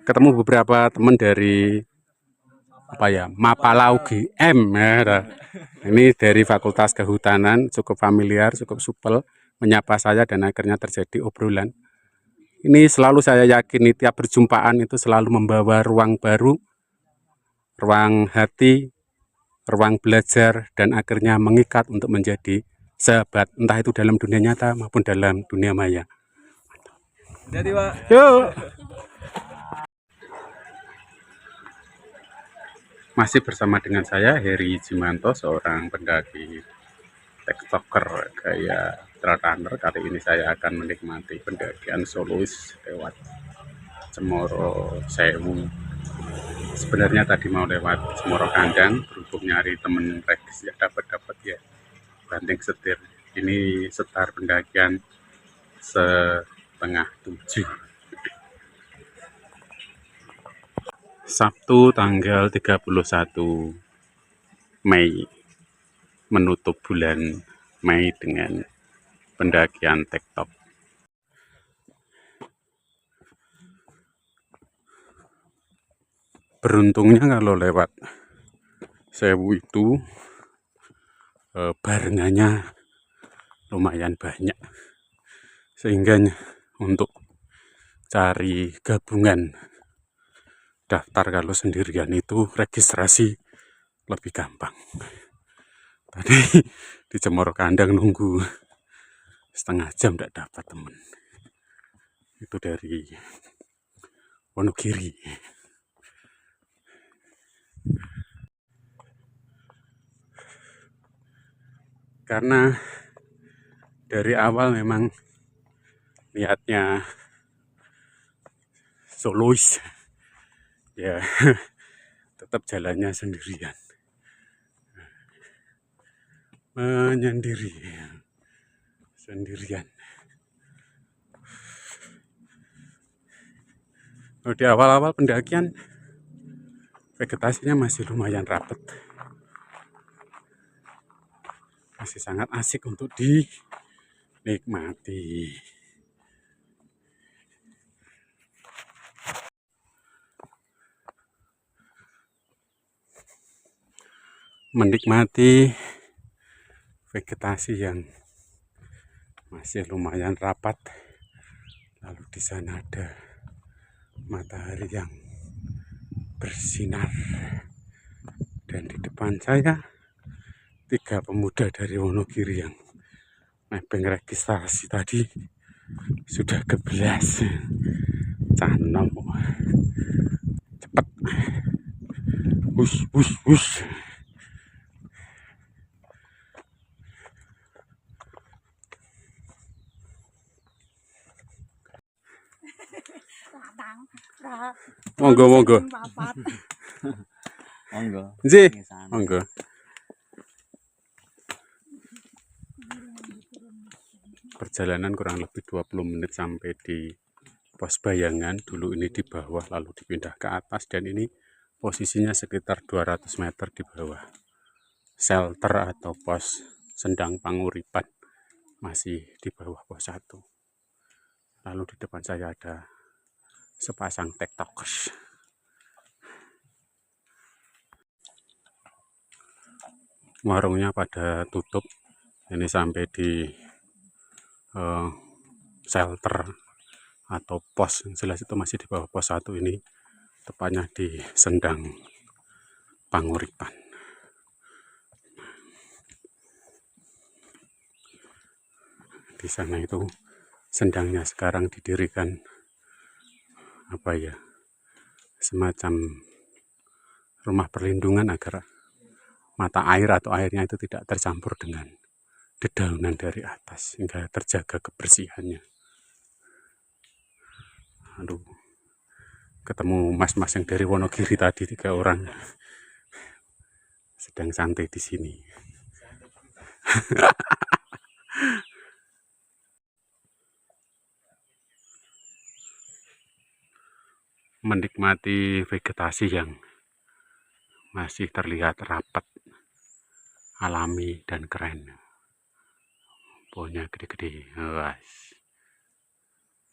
ketemu beberapa teman dari apa ya, Mapala UGM ya. Ini dari Fakultas Kehutanan, cukup familiar, cukup supel menyapa saya dan akhirnya terjadi obrolan. Ini selalu saya yakini tiap perjumpaan itu selalu membawa ruang baru, ruang hati, ruang belajar, dan akhirnya mengikat untuk menjadi sahabat, entah itu dalam dunia nyata maupun dalam dunia maya. Jadi Pak. Yuk. Masih bersama dengan saya Heri Jimanto, seorang pendaki tiktoker gaya trail runner. Kali ini saya akan menikmati pendakian solois lewat Cemoro Sewu. Sebenarnya tadi mau lewat Cemoro Kandang, berhubung nyari temen regis ya dapat ya, banting setir. Ini setar pendakian setengah 7. Sabtu tanggal 31 Mei, menutup bulan Mei dengan pendakian TikTok. Beruntungnya kalau lewat Sewu itu barengannya lumayan banyak, sehingga untuk cari gabungan daftar kalau sendirian itu registrasi lebih gampang. Tadi di Cemoro Kandang nunggu setengah jam tidak dapat temen. Itu dari Wonogiri. Karena dari awal memang niatnya solois, ya tetap jalannya sendirian, menyendiri, sendirian. Di awal-awal pendakian vegetasinya masih lumayan rapat, masih sangat asik untuk dinikmati. Menikmati vegetasi yang masih lumayan rapat, lalu di sana ada matahari yang bersinar, dan di depan saya 3 pemuda dari Wonogiri yang nebeng registrasi tadi sudah kebelas. Canom cepet, wush. Monggo. Monggo. Nggih, monggo. Perjalanan kurang lebih 20 menit sampai di pos bayangan. Dulu ini di bawah lalu dipindah ke atas, dan ini posisinya sekitar 200 meter di bawah shelter atau pos Sendang Panguripan, masih di bawah pos 1. Lalu di depan saya ada sepasang tiktokers. Warungnya pada tutup. Ini sampai di shelter atau pos, yang jelas itu masih di bawah pos 1 ini, tepatnya di Sendang Panguripan. Di sana itu sendangnya sekarang didirikan apa ya, semacam rumah perlindungan agar mata air atau airnya itu tidak tercampur dengan dedaunan dari atas, sehingga terjaga kebersihannya. Aduh, ketemu mas-mas yang dari Wonogiri tadi, 3 orang sedang santai di sini. Menikmati vegetasi yang masih terlihat rapat, alami dan keren. Pohonnya gede-gede,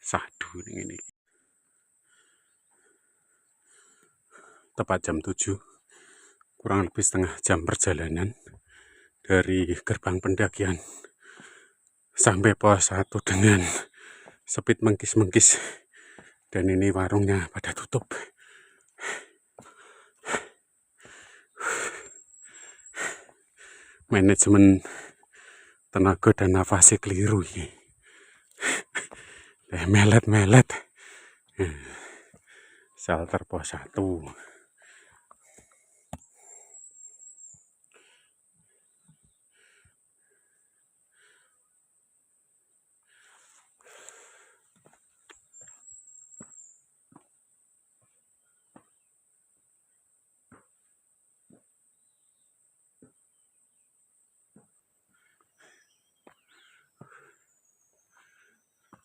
sahdu ini. tepat jam 7, kurang lebih setengah jam perjalanan dari gerbang pendakian sampai pos 1 dengan speed mengkis-mengkis, dan ini warungnya pada tutup. Manajemen tenaga dan nafasnya keliru ini. Melet-melet. Shelter pos 1.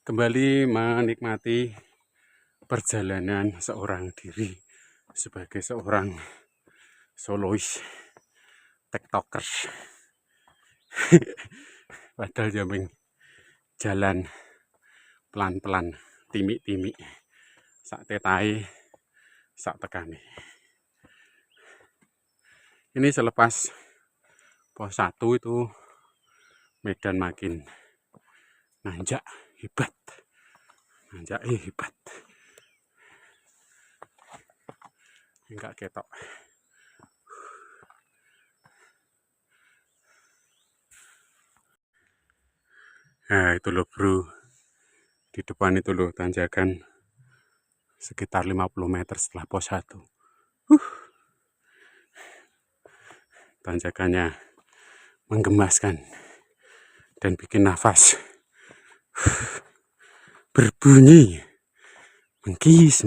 Kembali menikmati perjalanan seorang diri sebagai seorang solois tiktokers. Padahal jamming jalan pelan-pelan, timik-timik, sak tetai, sak tekani. Ini selepas pos 1 itu medan makin nanjak hebat, hebat. Enggak ketok. Nah itu loh bro, di depan itu loh tanjakan sekitar 50 meter setelah pos 1. Tanjakannya menggemaskan dan bikin nafas berbunyi, mengkis.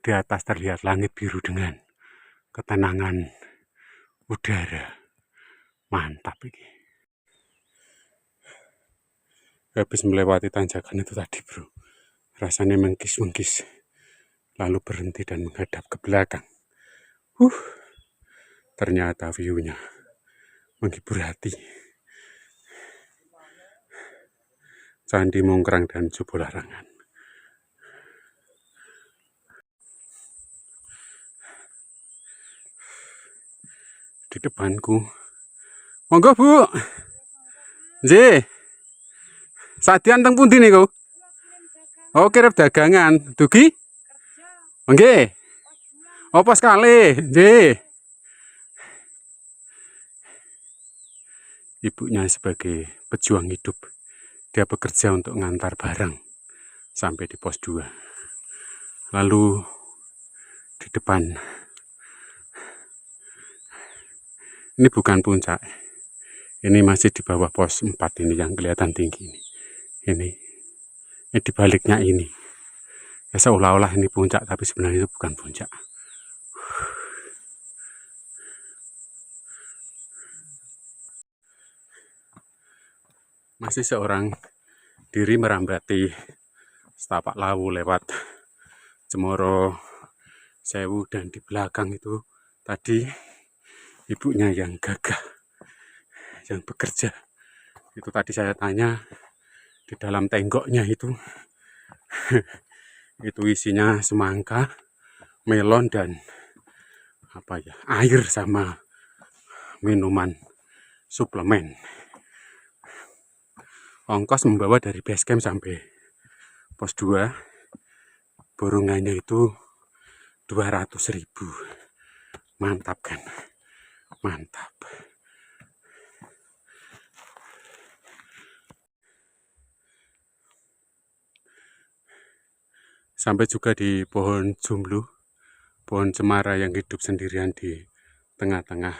Di atas terlihat langit biru dengan ketenangan udara. Mantap ini. Habis melewati tanjakan itu tadi bro, rasanya mengkis, lalu berhenti dan menghadap ke belakang. Ternyata view-nya menghibur hati. Candi Mongkrang dan Jubolarangan. Di depanku, monggo bu, nggih, sadian teng pundi niku? Oh kirep dagangan, dugi? Nggih. Oh pos kalih, nggih. Ibunya sebagai pejuang hidup, dia bekerja untuk ngantar barang sampai di pos 2. Lalu di depan, ini bukan puncak, ini masih di bawah pos 4 ini yang kelihatan tinggi ini. Ini di baliknya ini. Ya seolah-olah ini puncak, tapi sebenarnya itu bukan puncak. Masih seorang diri merambati setapak lawu lewat Cemoro Sewu, dan di belakang itu tadi ibunya yang gagah, yang bekerja. Itu tadi saya tanya, di dalam tenggoknya itu itu isinya semangka, melon, dan air sama minuman suplemen. Ongkos membawa dari base camp sampai pos 2 borongannya itu 200.000. Mantap kan? Mantap. Sampai juga di pohon jumblu, pohon cemara yang hidup sendirian di tengah-tengah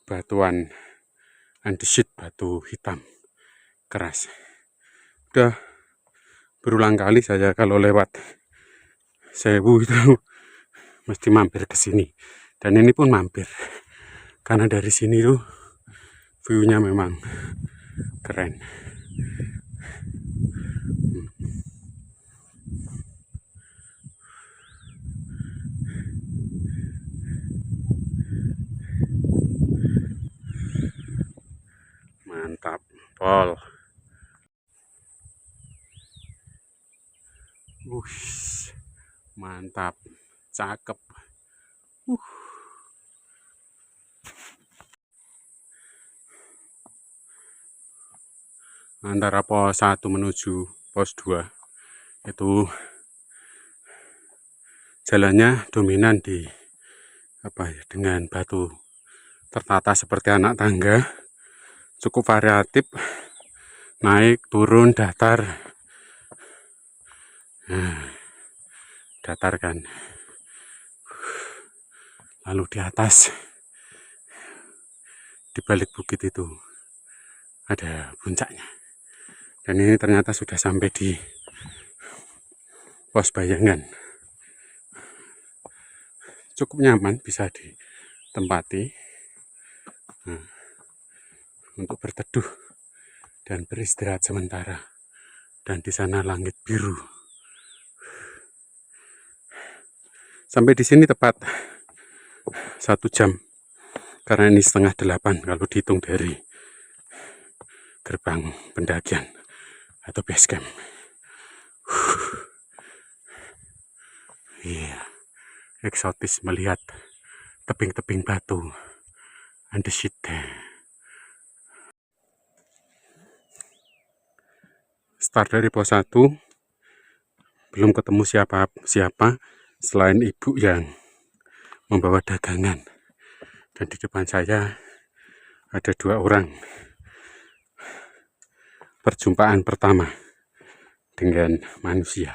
batuan andesit, batu hitam keras. Udah berulang kali saya kalau lewat Sewu itu mesti mampir ke sini, dan ini pun mampir karena dari sini tuh view-nya memang keren. Mantap, pol. Wush, mantap, cakep. Antara pos 1 menuju pos 2 itu jalannya dominan di dengan batu tertata seperti anak tangga, cukup variatif, naik turun datar. Datar kan, lalu di atas di balik bukit itu ada puncaknya, dan ini ternyata sudah sampai di pos Bayangan. Cukup nyaman, bisa ditempati untuk berteduh dan beristirahat sementara. Dan di sana langit biru. Sampai di sini tepat 1 jam, karena ini 7:30 kalau dihitung dari gerbang pendakian atau base camp. Iya, eksotis melihat tebing-tebing batu andesit. Start dari pos 1, belum ketemu siapa selain ibu yang membawa dagangan, dan di depan saya ada 2 orang. Perjumpaan pertama dengan manusia.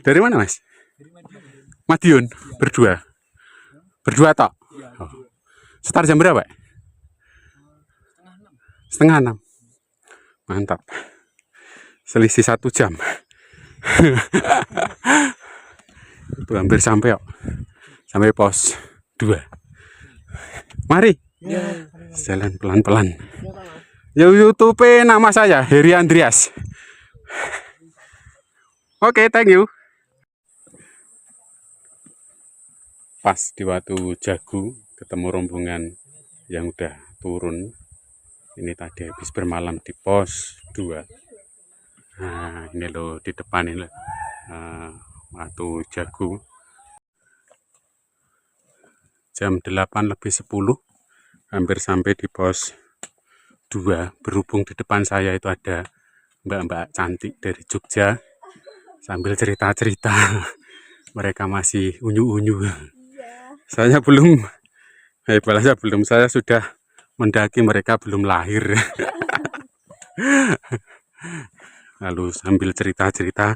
Dari mana, Mas? Madiun. Berdua tok. Oh. Start jam berapa? 5:30. Mantap. Selisih 1 jam. Itu hampir sampai kok. Sampai pos 2. Mari. Jalan pelan-pelan. YouTube nama saya Heri Andreas. Oke, thank you. Pas di Watu Jagu ketemu rombongan yang udah turun. Ini tadi habis bermalam di pos 2. Nah, ini loh di depan ini Watu Jagu. Jam 8:10 hampir sampai di pos 2. Berhubung di depan saya itu ada mbak-mbak cantik dari Jogja, sambil cerita-cerita. Mereka masih unyu-unyu. Saya belum, saya sudah mendaki, mereka belum lahir. Lalu sambil cerita-cerita,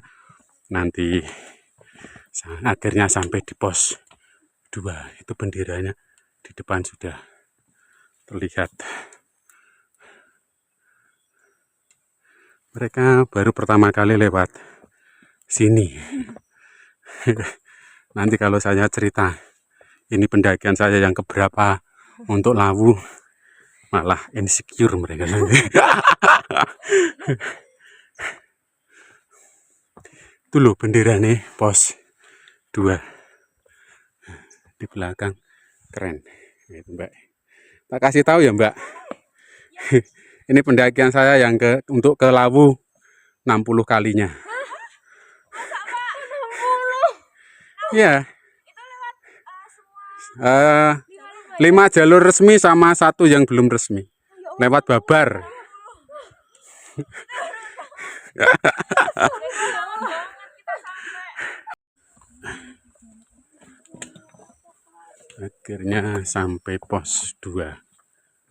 nanti akhirnya sampai di pos 2. Itu benderanya di depan sudah terlihat. Mereka baru pertama kali lewat sini. Nanti kalau saya cerita ini pendakian saya yang keberapa untuk Lawu, malah insecure mereka nanti. Itu loh bendera nih pos 2 di belakang, keren. Itu Mbak, tak kasih tahu ya Mbak. Ini pendakian saya yang untuk ke Lawu 60 kalinya. Iya. 5 jalur resmi sama 1 yang belum resmi. Lewat Babar. Akhirnya sampai pos 2.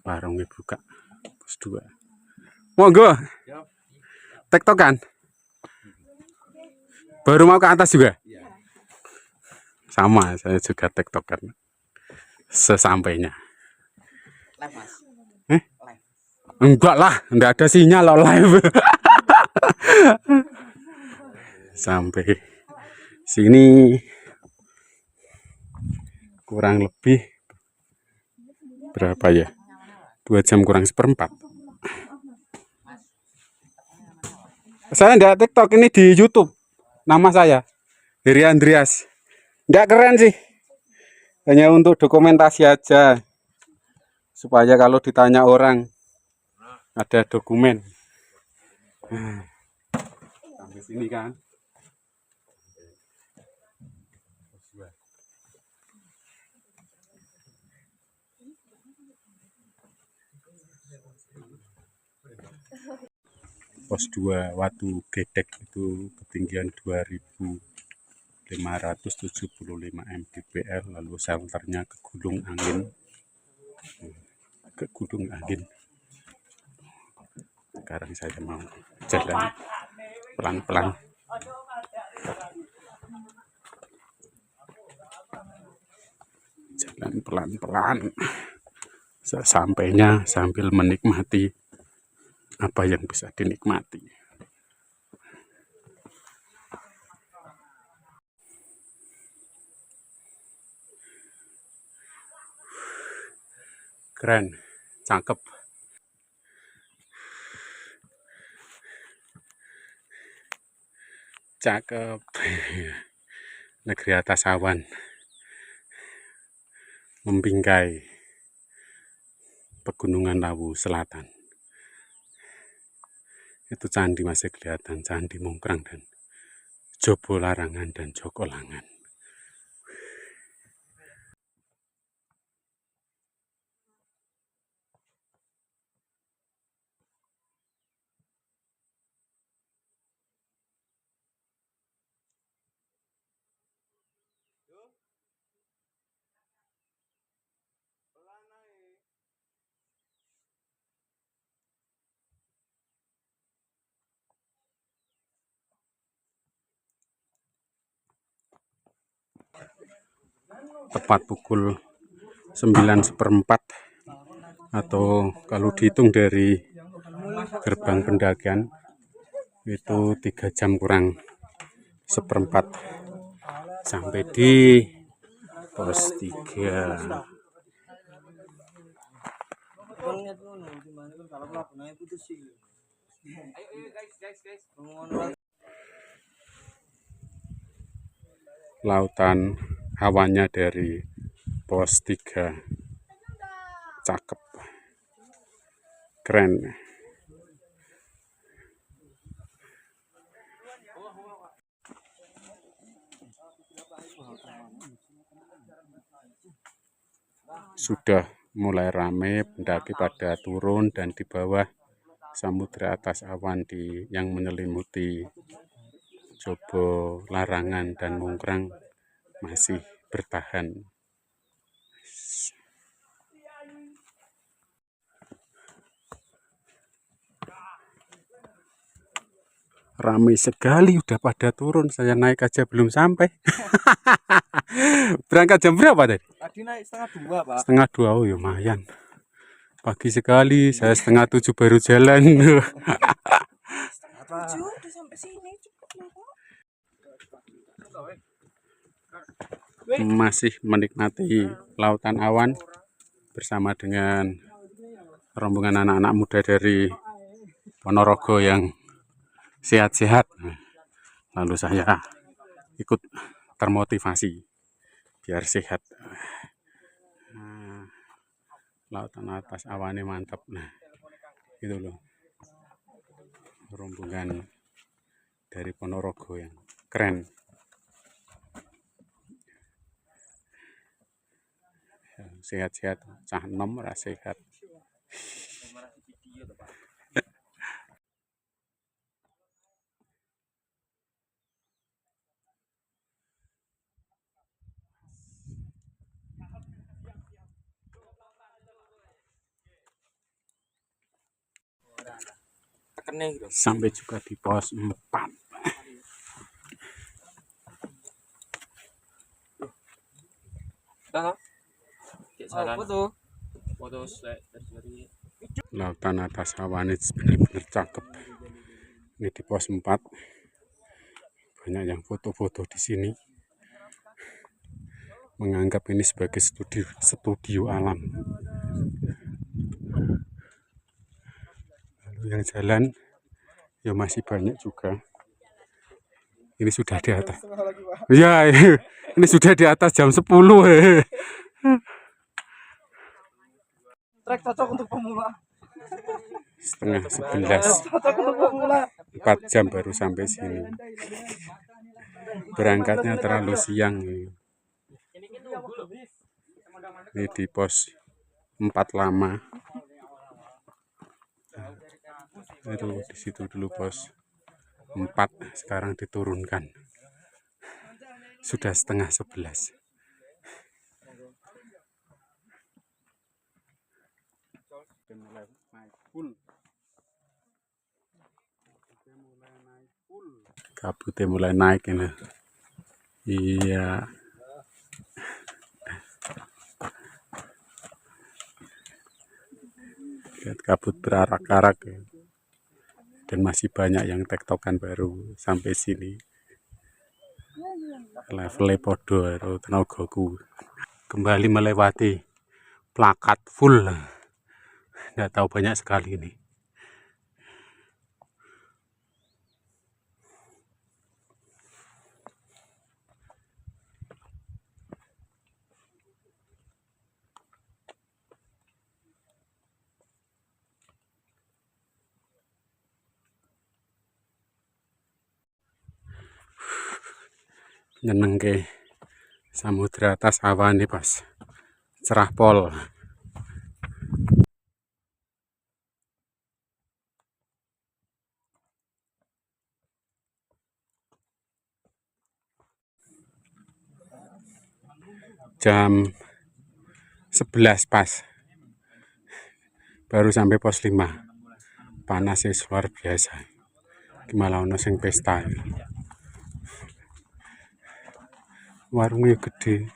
Warungnya buka. Pos 2. Monggo. Tektokan. Baru mau ke atas juga? Sama, saya juga tektokan. Sesampainya. Live, Mas. Enggak lah, enggak ada sinyal lo live. Sampai sini kurang lebih berapa ya? 2 jam kurang 1/4. Saya enggak TikTok, ini di YouTube. Nama saya Heri Andreas. Enggak keren sih. Hanya untuk dokumentasi aja. Supaya kalau ditanya orang ada dokumen. sampai sini kan. Pos 2 Watu Gedek itu ketinggian 2575 mdpl, lalu shelternya ke Gunung Angin. Sekarang saya mau jalan pelan-pelan. Jalan pelan-pelan. Sesampainya sambil menikmati apa yang bisa dinikmati. Keren, cakep. Cakep. Negeri atas awan membingkai Pegunungan Lawu Selatan. Itu candi masih kelihatan, Candi Mungkrang dan Jobo Larangan dan Jogolangan. Tepat pukul 9:04, atau kalau dihitung dari gerbang pendakian itu 3 jam kurang 1/4 sampai di pos 3. Lautan awannya dari pos 3 cakep, keren. Sudah mulai ramai pendaki pada turun, dan di bawah samudra atas awan yang menyelimuti Jobo Larangan dan Mungkrang masih bertahan. Ramai sekali, udah pada turun. Saya naik aja belum sampai. Berangkat jam berapa tadi? Tadi naik 1:30, Pak. 1:30, oh ya lumayan. Pagi sekali, saya 6:30 baru jalan. 7 udah sampai sini. Masih menikmati lautan awan bersama dengan rombongan anak-anak muda dari Ponorogo yang sehat-sehat. Lalu saya ikut termotivasi biar sehat. Lautan atas awannya mantap. Nah, itu loh rombongan dari Ponorogo yang keren. Sehat-sehat, cah nom ora sehat. Sampai juga di pos 4. Lautan atas awan ini benar-benar cakep. Ini di pos 4. Banyak yang foto-foto di sini, menganggap ini sebagai studio alam. Lalu yang jalan ya masih banyak juga. Ini sudah di atas. Ya, ini sudah di atas jam 10. Trek cocok untuk pemula. 10:30. Cocok untuk pemula. 4 jam baru sampai sini. Berangkatnya terlalu siang ini di pos 4 lama. Itu di situ dulu pos 4, sekarang diturunkan. Sudah setengah 11. Kabutnya mulai naik ini. Iya. Lihat kabut berarak-arak ya. Dan masih banyak yang tektokan baru sampai sini. Levelnya podo atau tenagaku. Kembali melewati plakat full. Nggak tahu banyak sekali ini. Nyeneng ke samudra atas awan nih pas cerah pol. Jam 11 pas baru sampai pos 5. Panasnya luar biasa. Malah ono sing pesta. Warungnya gede.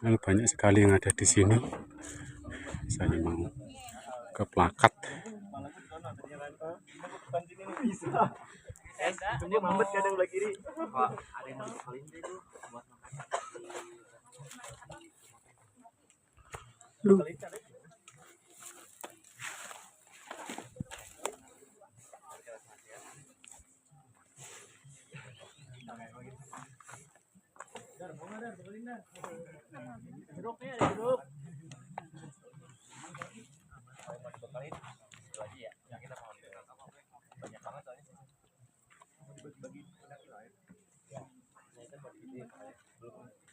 Banyak sekali yang ada di sini. Saya mau ke plakat. Lu.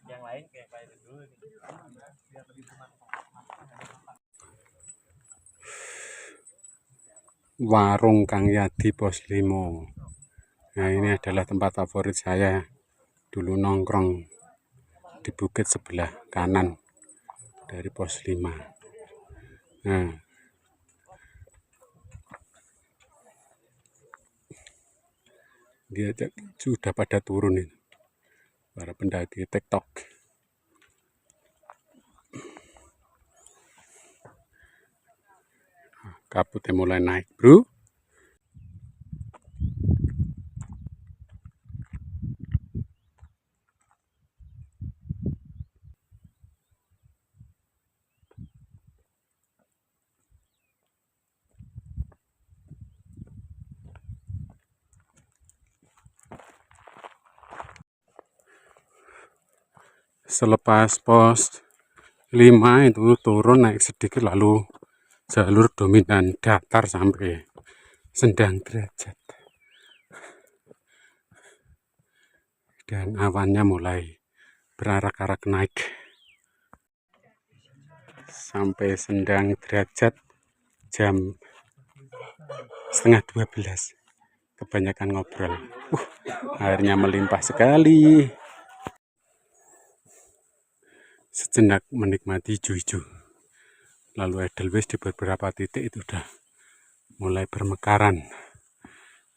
Yang lain kayak dulu nih. Warung Kang Yadi pos 5. Nah, ini adalah tempat favorit saya. Dulu nongkrong di bukit sebelah kanan dari pos 5. Nah, dia sudah pada turun ini. Para pendaki TikTok. Kabutnya mulai naik, bro. Selepas pos 5 itu turun naik sedikit, lalu jalur dominan datar sampai Sendang Derajat. Dan awannya mulai berarak-arak naik. Sampai Sendang Derajat jam setengah 12. Kebanyakan ngobrol. Airnya melimpah sekali. Sejenak menikmati hijau-hijau. Lalu Edelweiss di beberapa titik itu udah mulai bermekaran.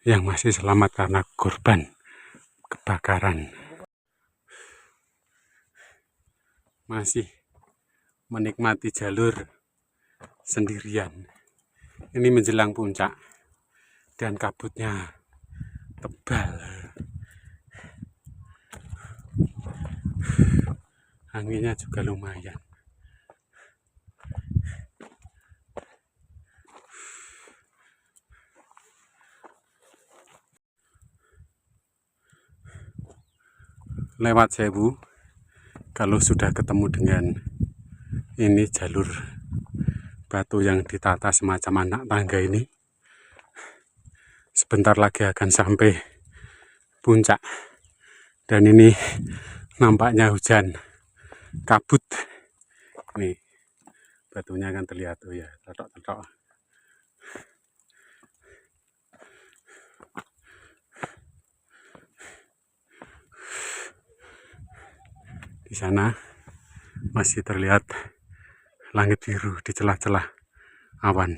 Yang masih selamat karena korban kebakaran. Masih menikmati jalur sendirian. Ini menjelang puncak dan kabutnya tebal. Anginnya juga lumayan. Lewat Sewu, kalau sudah ketemu dengan ini jalur batu yang ditata semacam anak tangga ini, Sebentar lagi akan sampai puncak. Dan ini nampaknya hujan kabut. Nih, batunya akan terlihat tuh ya, tetok-tetok. Di sana masih terlihat langit biru di celah-celah awan.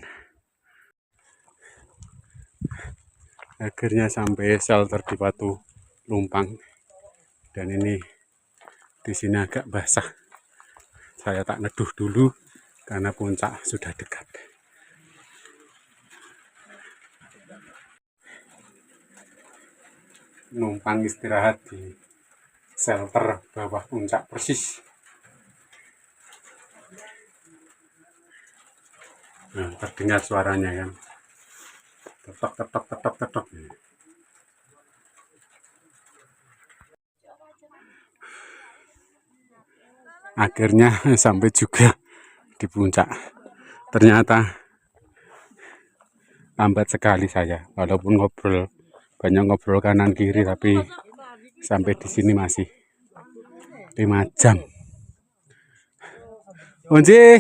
Akhirnya sampai shelter di Batu Lumpang. Dan ini di sini agak basah. Saya tak neduh dulu karena puncak sudah dekat. Numpang istirahat di shelter bawah puncak persis. Nah, terdengar suaranya kan. Tetok, tetok, tetok, tetok. Akhirnya sampai juga di puncak. Ternyata lambat sekali saya, walaupun banyak ngobrol kanan kiri, tapi sampai di sini masih 5 jam. Onje.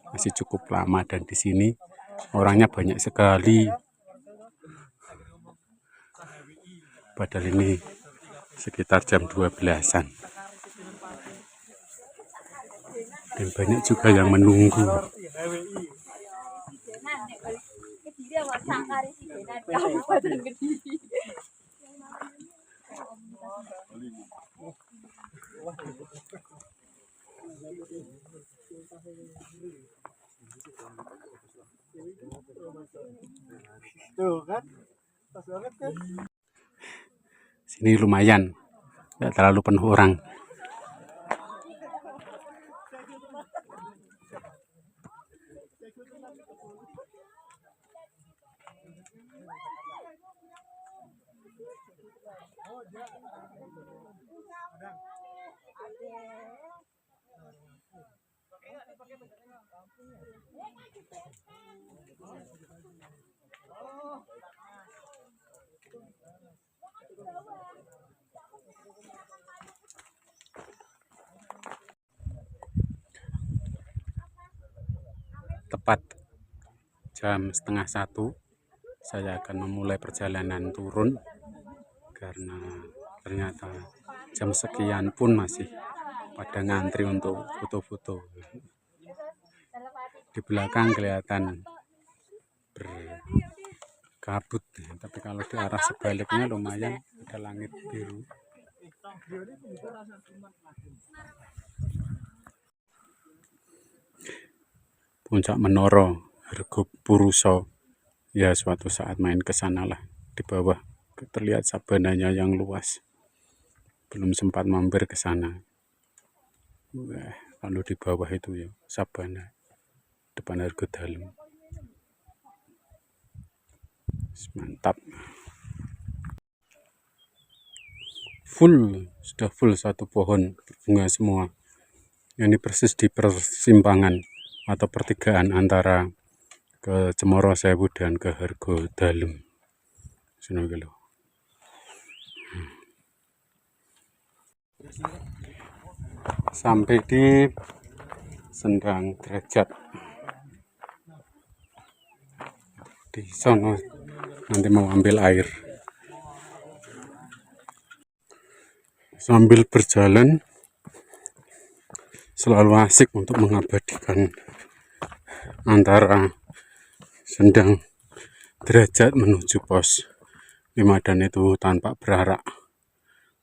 Masih cukup lama dan di sini orangnya banyak sekali. Padahal ini sekitar jam 12-an. Dan banyak juga yang menunggu. Tuh kan, pas banget kan. Sini lumayan, tidak terlalu penuh orang. Tepat jam 12:30 saya akan memulai perjalanan turun karena ternyata jam sekian pun masih pada ngantri untuk foto-foto. Di belakang kelihatan berkabut, tapi kalau di arah sebaliknya lumayan ada langit biru. Puncak Menoro, Hargopuruso. Ya, suatu saat main ke sana lah. Di bawah terlihat sabananya yang luas. Belum sempat mampir ke sana. Wah, kalau di bawah itu ya sabana. Depan Argodalem. Mantap. Sudah full satu pohon bunga semua. Ini persis di persimpangan atau pertigaan antara ke Cemoro Sewu dan ke Hargodalem. Sampai di Sendang Derajat. Di sono nanti mau ambil air. Sambil berjalan selalu asik untuk mengabadikan antara Sendang Derajat menuju pos 5 dan itu tanpa berarak.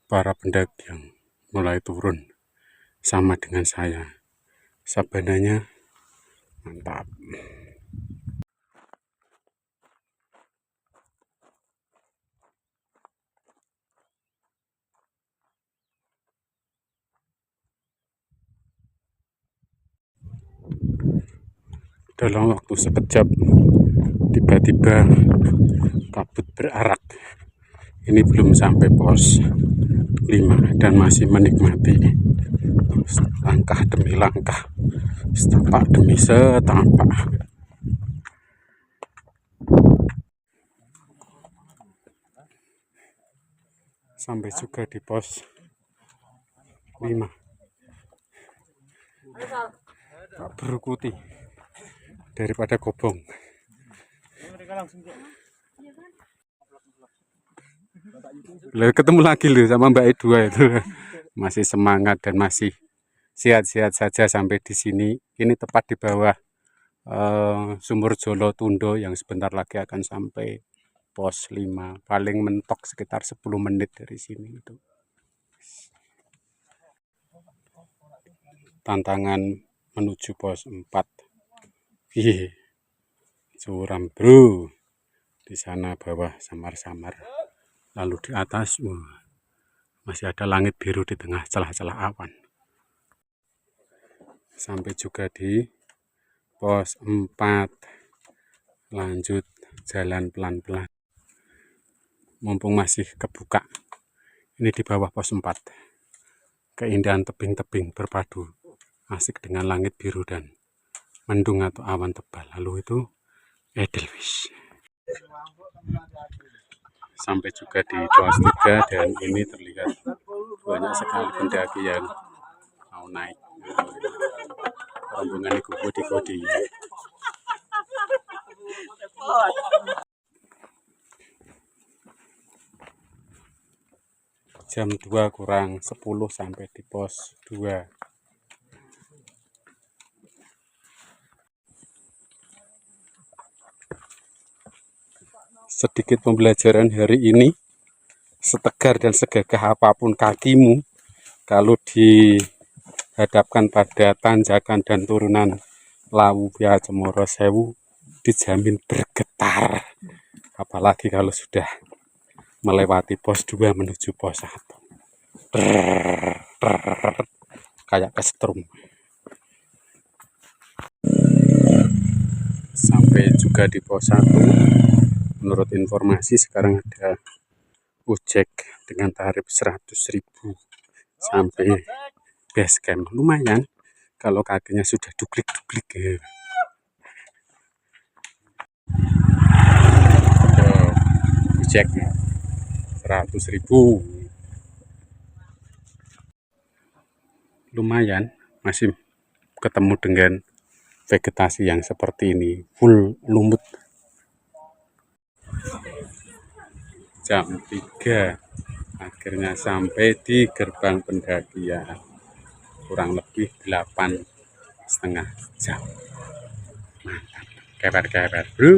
Para pendaki yang mulai turun sama dengan saya. Sabananya mantap. Dalam waktu sekejap tiba-tiba kabut berarak. Ini belum sampai pos 5 5 dan masih menikmati langkah demi langkah, setapak demi setapak. Sampai juga di pos 5. Tak berukuti daripada gobong. Mereka langsung Ketemu lagi loh sama Mbak Edua itu. Masih semangat dan masih sehat-sehat saja sampai di sini. Ini tepat di bawah Sumur Jolo Tundo yang sebentar lagi akan sampai pos 5. Paling mentok sekitar 10 menit dari sini itu. Tantangan menuju pos 4. Curam bro. Di sana bawah samar-samar. Lalu di atas masih ada langit biru di tengah celah-celah awan. Sampai juga di pos 4. Lanjut jalan pelan-pelan. Mumpung masih kebuka. Ini di bawah pos 4. Keindahan tebing-tebing berpadu. Asik dengan langit biru dan mendung atau awan tebal. Lalu itu Edelweiss. Sampai juga di pos 3 dan ini terlihat banyak sekali pendaki yang mau naik. Rombongan itu kodi-kodi. Jam 2 kurang 10 sampai di pos 2. Sedikit pembelajaran hari ini, setegar dan segagah apapun kakimu, kalau dihadapkan pada tanjakan dan turunan Lawu Via Cemoro Sewu, dijamin bergetar. Apalagi kalau sudah melewati pos 2 menuju pos 1. Kayak kesetrum. Sampai juga di pos 1. Menurut informasi sekarang ada ojek dengan tarif 100.000 sampai base camp. Lumayan kalau kakinya sudah duklik-duklik. Ojek 100.000. Lumayan, masih ketemu dengan vegetasi yang seperti ini, full lumut. Jam 3 akhirnya sampai di gerbang pendakian, kurang lebih 8,5 jam. Mantap, kebar-kebar bro.